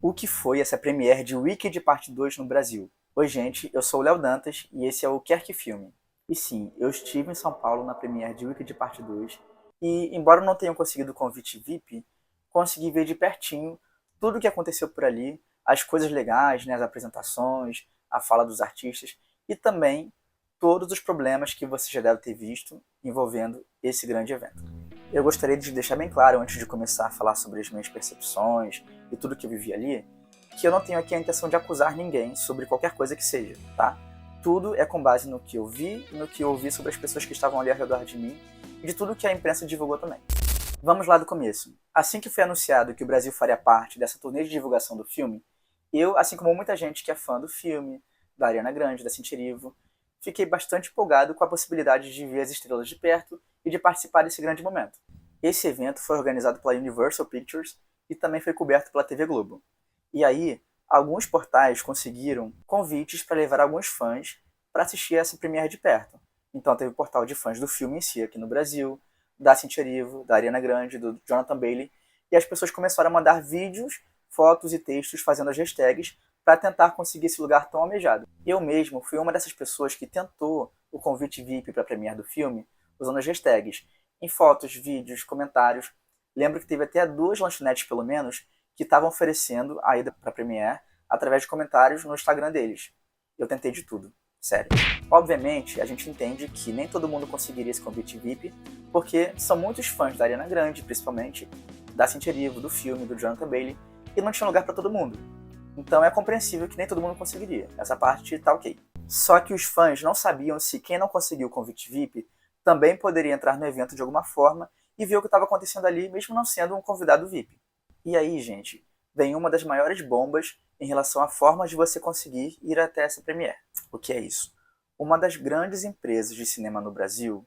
O que foi essa premiere de Wicked Parte 2 no Brasil? Oi gente, eu sou o Léo Dantas e esse é o Quer Que Filme. E sim, eu estive em São Paulo na premiere de Wicked Parte 2 e, embora eu não tenha conseguido o convite VIP, consegui ver de pertinho tudo o que aconteceu por ali, as coisas legais, né, as apresentações, a fala dos artistas e também todos os problemas que você já deve ter visto envolvendo esse grande evento. Eu gostaria de deixar bem claro, antes de começar a falar sobre as minhas percepções e tudo que eu vivi ali, que eu não tenho aqui a intenção de acusar ninguém sobre qualquer coisa que seja, tá? Tudo é com base no que eu vi e no que eu ouvi sobre as pessoas que estavam ali ao redor de mim e de tudo que a imprensa divulgou também. Vamos lá do começo. Assim que foi anunciado que o Brasil faria parte dessa turnê de divulgação do filme, eu, assim como muita gente que é fã do filme, da Ariana Grande, da Cynthia Erivo, fiquei bastante empolgado com a possibilidade de ver as estrelas de perto e de participar desse grande momento. Esse evento foi organizado pela Universal Pictures e também foi coberto pela TV Globo. E aí, alguns portais conseguiram convites para levar alguns fãs para assistir essa premiere de perto. Então teve o portal de fãs do filme em si aqui no Brasil, da Cynthia Erivo, da Ariana Grande, do Jonathan Bailey, e as pessoas começaram a mandar vídeos, fotos e textos fazendo as hashtags para tentar conseguir esse lugar tão almejado. Eu mesmo fui uma dessas pessoas que tentou o convite VIP para a premiere do filme usando as hashtags em fotos, vídeos, comentários. Lembro que teve até 2 lanchonetes, pelo menos, que estavam oferecendo a ida para a premiere através de comentários no Instagram deles. Eu tentei de tudo, sério. Obviamente, a gente entende que nem todo mundo conseguiria esse convite VIP, porque são muitos fãs da Ariana Grande, principalmente, da Cynthia Erivo, do filme, do Jonathan Bailey, e não tinha lugar para todo mundo. Então é compreensível que nem todo mundo conseguiria. Essa parte tá ok. Só que os fãs não sabiam se quem não conseguiu o convite VIP também poderia entrar no evento de alguma forma e ver o que estava acontecendo ali, mesmo não sendo um convidado VIP. E aí, gente, vem uma das maiores bombas em relação à forma de você conseguir ir até essa premiere. O que é isso? Uma das grandes empresas de cinema no Brasil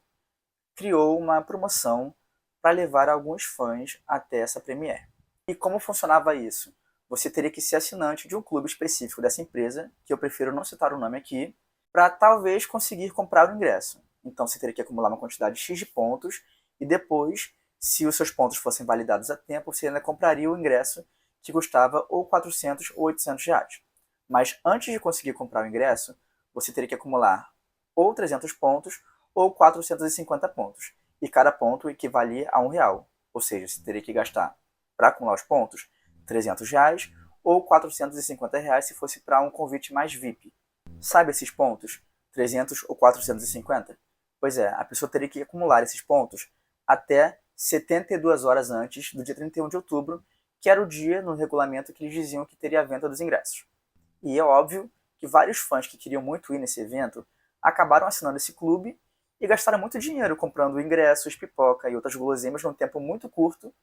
criou uma promoção para levar alguns fãs até essa premiere. E como funcionava isso? Você teria que ser assinante de um clube específico dessa empresa, que eu prefiro não citar o nome aqui, para talvez conseguir comprar o ingresso. Então você teria que acumular uma quantidade X de pontos e depois, se os seus pontos fossem validados a tempo, você ainda compraria o ingresso que custava ou 400 ou 800 reais. Mas antes de conseguir comprar o ingresso, você teria que acumular ou 300 pontos ou 450 pontos. E cada ponto equivalia a R$ 1. Ou seja, você teria que gastar, para acumular os pontos, R$ 300 ou R$ 450 se fosse para um convite mais VIP. Sabe esses pontos? 300 ou 450? Pois é, a pessoa teria que acumular esses pontos até 72 horas antes do dia 31 de outubro, que era o dia no regulamento que eles diziam que teria a venda dos ingressos. E é óbvio que vários fãs que queriam muito ir nesse evento acabaram assinando esse clube e gastaram muito dinheiro comprando ingressos, pipoca e outras guloseimas num tempo muito curto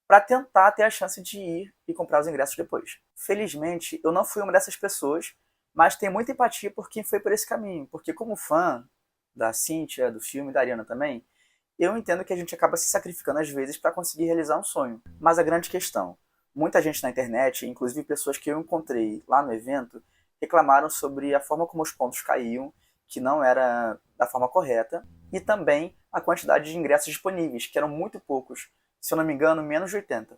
para tentar ter a chance de ir e comprar os ingressos depois. Felizmente, eu não fui uma dessas pessoas, mas tenho muita empatia por quem foi por esse caminho, porque como fã da Cynthia, do filme, da Ariana também, eu entendo que a gente acaba se sacrificando às vezes para conseguir realizar um sonho. Mas a grande questão, muita gente na internet, inclusive pessoas que eu encontrei lá no evento, reclamaram sobre a forma como os pontos caíam, que não era da forma correta, e também a quantidade de ingressos disponíveis, que eram muito poucos, se eu não me engano, menos de 80.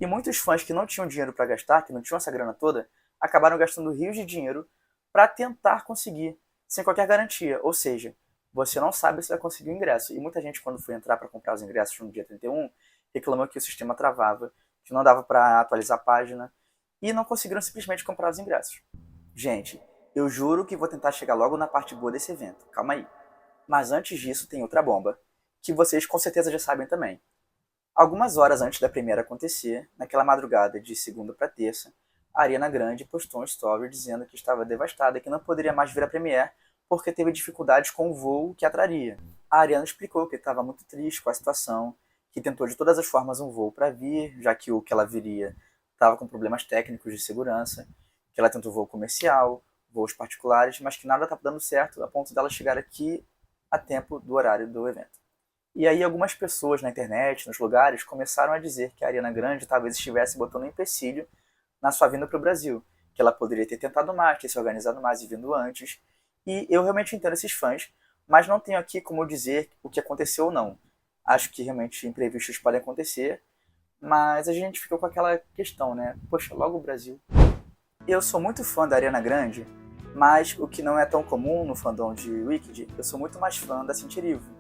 E muitos fãs que não tinham dinheiro para gastar, que não tinham essa grana toda, acabaram gastando rios de dinheiro para tentar conseguir, sem qualquer garantia. Ou seja, você não sabe se vai conseguir o ingresso. E muita gente, quando foi entrar para comprar os ingressos no dia 31, reclamou que o sistema travava, que não dava para atualizar a página, e não conseguiram simplesmente comprar os ingressos. Gente, eu juro que vou tentar chegar logo na parte boa desse evento. Calma aí. Mas antes disso tem outra bomba, que vocês com certeza já sabem também. Algumas horas antes da premiere acontecer, naquela madrugada de segunda para terça, a Ariana Grande postou um story dizendo que estava devastada e que não poderia mais vir à premiere porque teve dificuldades com o voo que a traria. A Ariana explicou que estava muito triste com a situação, que tentou de todas as formas um voo para vir, já que o que ela viria estava com problemas técnicos de segurança, que ela tentou voo comercial, voos particulares, mas que nada estava dando certo a ponto dela chegar aqui a tempo do horário do evento. E aí algumas pessoas na internet, nos lugares, começaram a dizer que a Ariana Grande talvez estivesse botando um empecilho na sua vinda para o Brasil, que ela poderia ter tentado mais, ter se organizado mais e vindo antes. E eu realmente entendo esses fãs, mas não tenho aqui como dizer o que aconteceu ou não. Acho que realmente imprevistos podem acontecer, mas a gente ficou com aquela questão, né? Poxa, logo o Brasil. Eu sou muito fã da Ariana Grande, mas o que não é tão comum no fandom de Wicked, eu sou muito mais fã da Cynthia Erivo.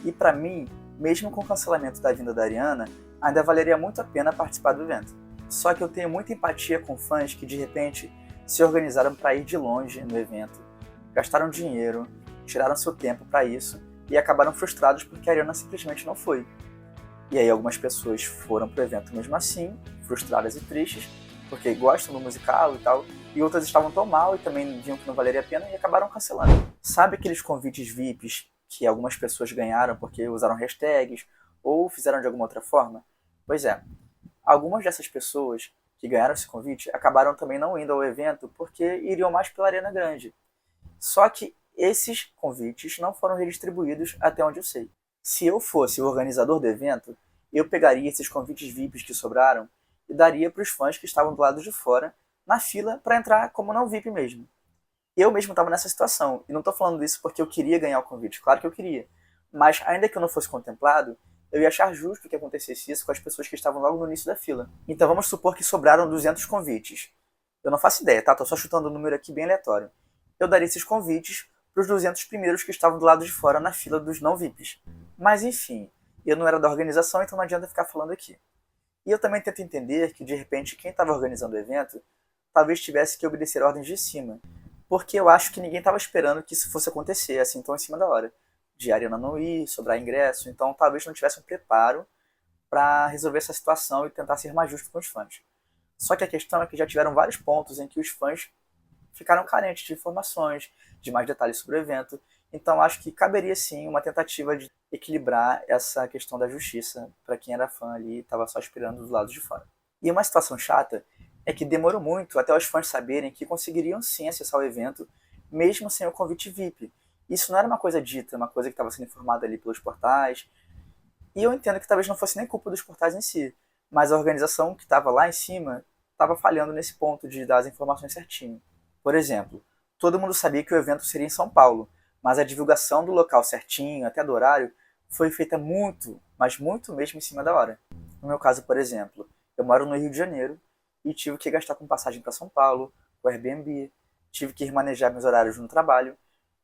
E pra mim, mesmo com o cancelamento da vinda da Ariana, ainda valeria muito a pena participar do evento. Só que eu tenho muita empatia com fãs que de repente se organizaram para ir de longe no evento, gastaram dinheiro, tiraram seu tempo para isso e acabaram frustrados porque a Ariana simplesmente não foi. E aí algumas pessoas foram pro evento mesmo assim, frustradas e tristes, porque gostam do musical e tal, e outras estavam tão mal e também viam que não valeria a pena e acabaram cancelando. Sabe aqueles convites VIPs que algumas pessoas ganharam porque usaram hashtags ou fizeram de alguma outra forma? Pois é, algumas dessas pessoas que ganharam esse convite acabaram também não indo ao evento porque iriam mais pela Arena Grande. Só que esses convites não foram redistribuídos até onde eu sei. Se eu fosse o organizador do evento, eu pegaria esses convites VIPs que sobraram e daria para os fãs que estavam do lado de fora, na fila, para entrar como não VIP mesmo. Eu mesmo estava nessa situação, e não estou falando isso porque eu queria ganhar o convite, claro que eu queria. Mas ainda que eu não fosse contemplado, eu ia achar justo que acontecesse isso com as pessoas que estavam logo no início da fila. Então vamos supor que sobraram 200 convites. Eu não faço ideia, tá? Tô só chutando o número aqui bem aleatório. Eu daria esses convites para os 200 primeiros que estavam do lado de fora na fila dos não VIPs. Mas enfim, eu não era da organização, então não adianta ficar falando aqui. E eu também tento entender que, de repente, quem estava organizando o evento talvez tivesse que obedecer ordens de cima. Porque eu acho que ninguém estava esperando que isso fosse acontecer, assim, tão em cima da hora. De Ariana não ir, sobrar ingresso, então talvez não tivesse um preparo para resolver essa situação e tentar ser mais justo com os fãs. Só que a questão é que já tiveram vários pontos em que os fãs ficaram carentes de informações, de mais detalhes sobre o evento. Então acho que caberia sim uma tentativa de equilibrar essa questão da justiça para quem era fã ali e estava só esperando do lado de fora. E uma situação chata é que demorou muito até os fãs saberem que conseguiriam sim acessar o evento, mesmo sem o convite VIP. Isso não era uma coisa dita, uma coisa que estava sendo informada ali pelos portais. E eu entendo que talvez não fosse nem culpa dos portais em si, mas a organização que estava lá em cima estava falhando nesse ponto de dar as informações certinho. Por exemplo, todo mundo sabia que o evento seria em São Paulo, mas a divulgação do local certinho, até do horário, foi feita muito, mas muito mesmo em cima da hora. No meu caso, por exemplo, eu moro no Rio de Janeiro e tive que gastar com passagem para São Paulo, com Airbnb, tive que remanejar meus horários no trabalho,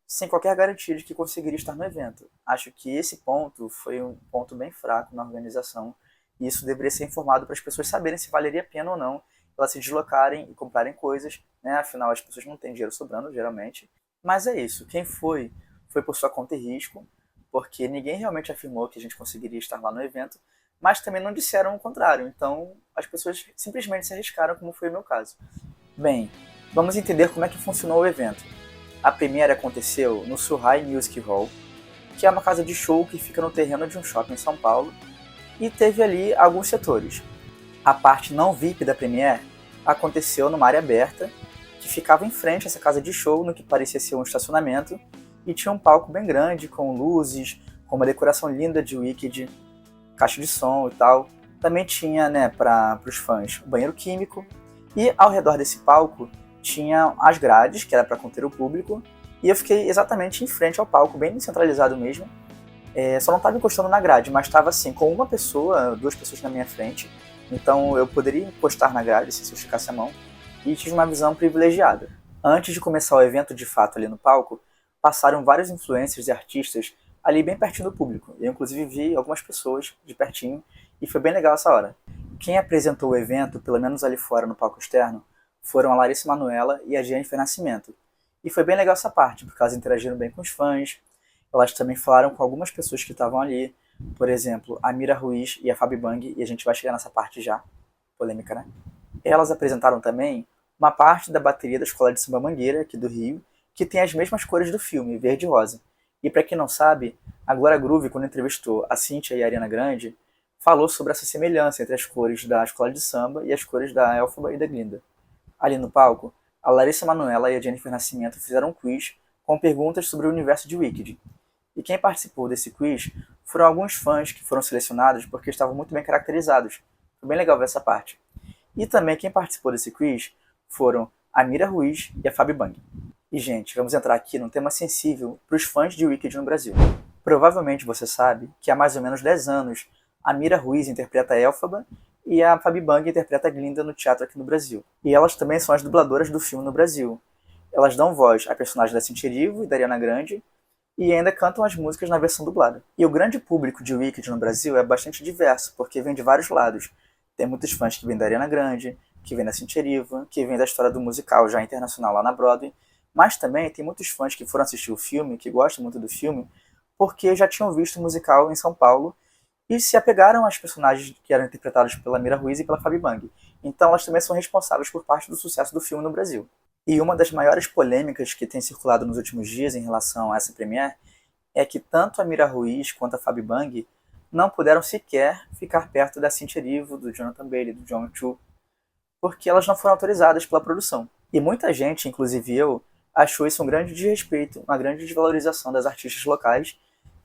sem qualquer garantia de que conseguiria estar no evento. Acho que esse ponto foi um ponto bem fraco na organização e isso deveria ser informado para as pessoas saberem se valeria a pena ou não elas se deslocarem e comprarem coisas, né? Afinal as pessoas não têm dinheiro sobrando geralmente. Mas é isso, quem foi, foi por sua conta e risco, porque ninguém realmente afirmou que a gente conseguiria estar lá no evento, mas também não disseram o contrário, então as pessoas simplesmente se arriscaram, como foi o meu caso. Bem, vamos entender como é que funcionou o evento. A premiere aconteceu no Surrai Music Hall, que é uma casa de show que fica no terreno de um shopping em São Paulo, e teve ali alguns setores. A parte não VIP da premiere aconteceu numa área aberta, que ficava em frente a essa casa de show, no que parecia ser um estacionamento, e tinha um palco bem grande, com luzes, com uma decoração linda de Wicked, caixa de som e tal. Também tinha, né, para os fãs, o banheiro químico, e ao redor desse palco tinha as grades, que era para conter o público, e eu fiquei exatamente em frente ao palco, bem centralizado mesmo. Só não estava encostando na grade, mas estava assim, com uma pessoa, duas pessoas na minha frente, então eu poderia encostar na grade se eu esticasse a mão, e tive uma visão privilegiada. Antes de começar o evento de fato ali no palco, passaram vários influencers e artistas ali bem pertinho do público. Eu inclusive vi algumas pessoas de pertinho, e foi bem legal essa hora. Quem apresentou o evento, pelo menos ali fora no palco externo, foram a Larissa Manoela e a Jennifer Nascimento. E foi bem legal essa parte, porque elas interagiram bem com os fãs, elas também falaram com algumas pessoas que estavam ali, por exemplo, a Mira Ruiz e a Fabi Bang, e a gente vai chegar nessa parte já, polêmica, né? Elas apresentaram também uma parte da bateria da Escola de Samba Mangueira, aqui do Rio, que tem as mesmas cores do filme, verde e rosa. E para quem não sabe, a Glória Groove, quando entrevistou a Cíntia e a Ariana Grande, falou sobre essa semelhança entre as cores da Escola de Samba e as cores da Elphaba e da Glinda. Ali no palco, a Larissa Manoela e a Jennifer Nascimento fizeram um quiz com perguntas sobre o universo de Wicked. E quem participou desse quiz foram alguns fãs que foram selecionados porque estavam muito bem caracterizados. Foi bem legal ver essa parte. E também quem participou desse quiz foram a Mira Ruiz e a Fabi Bang. E gente, vamos entrar aqui num tema sensível para os fãs de Wicked no Brasil. Provavelmente você sabe que há mais ou menos 10 anos a Mira Ruiz interpreta a Elphaba e a Fabi Bang interpreta a Glinda no teatro aqui no Brasil. E elas também são as dubladoras do filme no Brasil. Elas dão voz a personagens da Cynthia Erivo e da Ariana Grande, e ainda cantam as músicas na versão dublada. E o grande público de Wicked no Brasil é bastante diverso, porque vem de vários lados. Tem muitos fãs que vêm da Ariana Grande, que vêm da Cynthia Erivo, que vêm da história do musical já internacional lá na Broadway, mas também tem muitos fãs que foram assistir o filme, que gostam muito do filme, porque já tinham visto o musical em São Paulo e se apegaram às personagens que eram interpretadas pela Mira Ruiz e pela Fabi Bang. Então elas também são responsáveis por parte do sucesso do filme no Brasil. E uma das maiores polêmicas que tem circulado nos últimos dias em relação a essa premiere é que tanto a Mira Ruiz quanto a Fabi Bang não puderam sequer ficar perto da Cynthia Erivo, do Jonathan Bailey, do John Chu, porque elas não foram autorizadas pela produção. E muita gente, inclusive eu, achou isso um grande desrespeito, uma grande desvalorização das artistas locais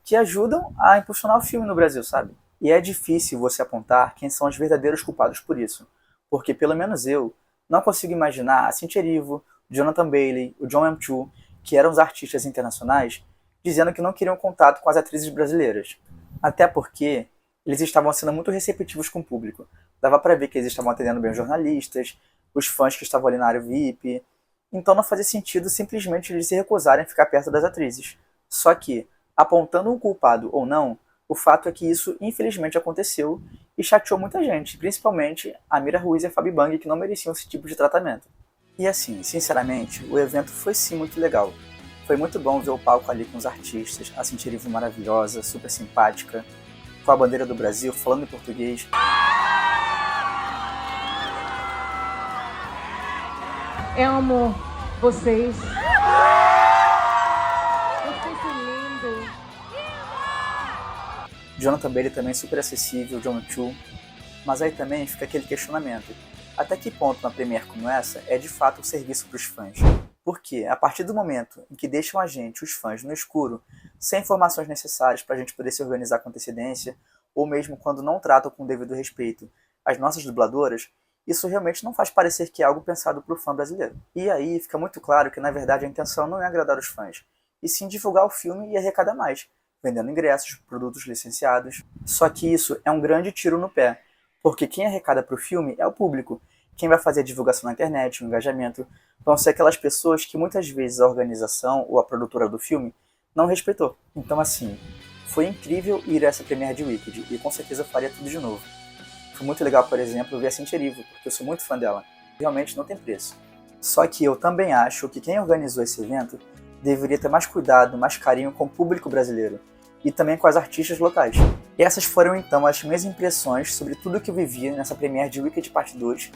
que ajudam a impulsionar o filme no Brasil, sabe? E é difícil você apontar quem são os verdadeiros culpados por isso, porque pelo menos eu não consigo imaginar a Cynthia Erivo, o Jonathan Bailey, o John Chu, que eram os artistas internacionais, dizendo que não queriam contato com as atrizes brasileiras. Até porque eles estavam sendo muito receptivos com o público. Dava pra ver que eles estavam atendendo bem os jornalistas, os fãs que estavam ali na área VIP. Então não fazia sentido simplesmente eles se recusarem a ficar perto das atrizes. Só que, apontando um culpado ou não, o fato é que isso infelizmente aconteceu e chateou muita gente, principalmente a Mira Ruiz e a Fabi Bang, que não mereciam esse tipo de tratamento. E assim, sinceramente, o evento foi sim muito legal. Foi muito bom ver o palco ali com os artistas, a Cynthia Erivo maravilhosa, super simpática, com a bandeira do Brasil, falando em português. Eu amo vocês. Vocês são lindos. Jonathan Bailey também super acessível, John Chu. Mas aí também fica aquele questionamento. Até que ponto uma premiere como essa é de fato um serviço para os fãs? Porque, a partir do momento em que deixam a gente, os fãs, no escuro, sem informações necessárias para a gente poder se organizar com antecedência, ou mesmo quando não tratam com o devido respeito as nossas dubladoras, isso realmente não faz parecer que é algo pensado para o fã brasileiro. E aí fica muito claro que, na verdade, a intenção não é agradar os fãs, e sim divulgar o filme e arrecadar mais, vendendo ingressos, produtos licenciados. Só que isso é um grande tiro no pé, porque quem arrecada para o filme é o público. Quem vai fazer a divulgação na internet, o engajamento, vão ser aquelas pessoas que muitas vezes a organização ou a produtora do filme não respeitou. Então assim, foi incrível ir a essa premiere de Wicked e com certeza eu faria tudo de novo. Foi muito legal, por exemplo, ver a Cynthia Erivo, porque eu sou muito fã dela. Realmente não tem preço. Só que eu também acho que quem organizou esse evento deveria ter mais cuidado, mais carinho com o público brasileiro e também com as artistas locais. Essas foram então as minhas impressões sobre tudo que eu vivi nessa premiere de Wicked Parte 2,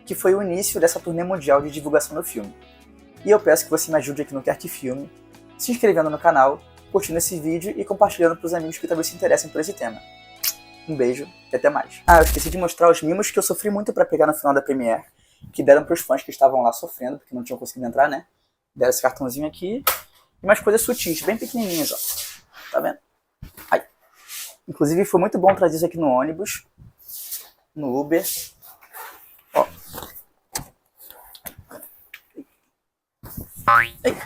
que foi o início dessa turnê mundial de divulgação do filme. E eu peço que você me ajude aqui no Quer Que Filme, se inscrevendo no canal, curtindo esse vídeo e compartilhando para os amigos que talvez se interessem por esse tema. Um beijo e até mais. Ah, eu esqueci de mostrar os mimos que eu sofri muito para pegar no final da premiere, que deram para os fãs que estavam lá sofrendo, porque não tinham conseguido entrar, né? Deram esse cartãozinho aqui e umas coisas sutis, bem pequenininhas, ó. Tá vendo? Ai. Inclusive foi muito bom trazer isso aqui no ônibus, no Uber. Ó. Ei.